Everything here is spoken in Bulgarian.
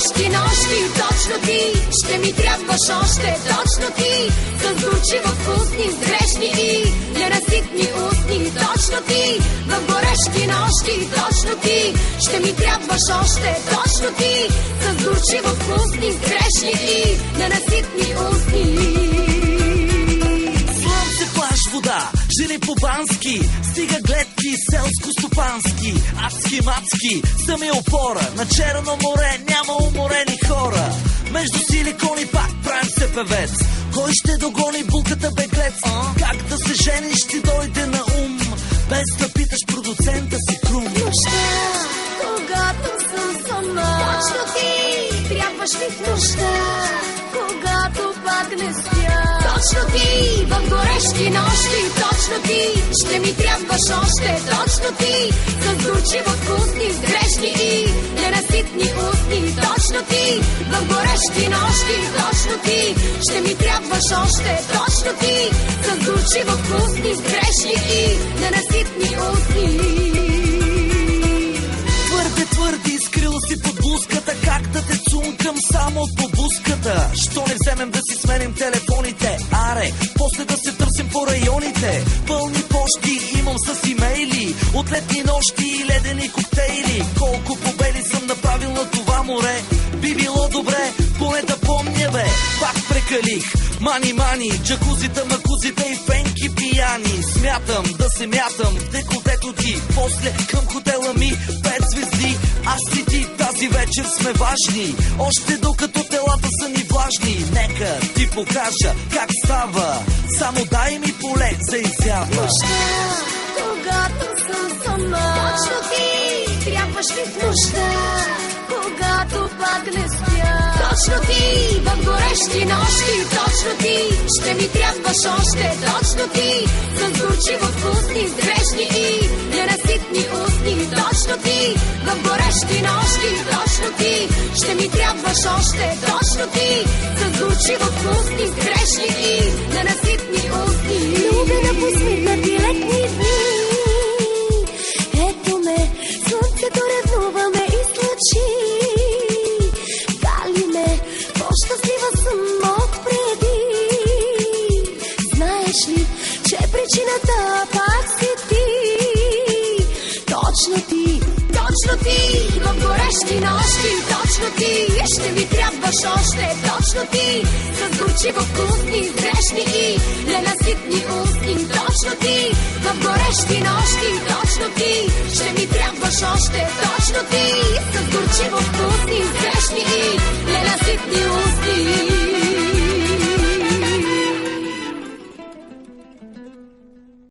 горещи нощи, точно ти ще ми трябваш още, точно ти, с горчиво вкусни, с грешни и ненаситни устни, точно ти, в горещи нощи, точно ти ще ми трябваш още, точно ти, с горчиво вкусни, с грешни и ненаситни устни. Плаж, вода, жени по-бански, стига гледки, селско-стопански, адски-мацки, са ми опора. На Черно море няма уморени хора. Между силикони пак правим се певец. Кой ще догони булката беглец? Как да се жениш ти дойде на ум, без да питаш продуцента си Крум. Нощта, когато съм сама, точно ти трябваш ми в нощта, когато пак не спя. Точно ти, в горещи нощи, точно ти ще ми трябваш още, точно ти, с горчиво вкусни, с грешни и ненаситни устни, точно ти, в горещи нощи, точно ти ще ми трябваш още, точно ти, с горчиво вкусни, с грешни и ненаситни устни. Твърди, скрил си под блузката, как да те цункам само по буската. Що не вземем да си сменим телефоните, аре, после да се търсим по районите. Пълни почти имам с имейли, от летни нощи и ледени коктейли. Колко победи съм направил на това море, би било добре, поне да помня бе. Пак прекалих, мани, джакузита, макузите и фенки пияни. Смятам да се мятам в деколтето ти, после към хотела ми 5 звезди. Аз и ти тази вечер сме важни, още докато телата са ни влажни. Нека ти покажа как става, само дай ми поле за изява. Нощта, когато съм сама, точно ти трябваш ми в нощта, когато пак не спя. Точно ти, в горещи нощи, точно ти ще ми трябваш още, точно ти, с горчиво вкусни, с грешни и ненаситни устни, точно ти, в горещи нощи, точно ти ще ми трябваш още, точно ти, с горчиво вкусни, с грешни и ненаситни устни. Любя на посмихнати летни дни, ето ме, слънцето ревнуваме и слъчи. Гали ме, по-щастлива съм от преди. Знаеш ли, че причината пак си ти? Точно ти, в горещи нощи, точно ти ще ми трябваш още, точно ти, с горчиво вкусни, с грешни и ненаситни устни, точно ти, в горещи нощи, точно ти ще ми трябваш още, точно ти, с горчиво вкусни.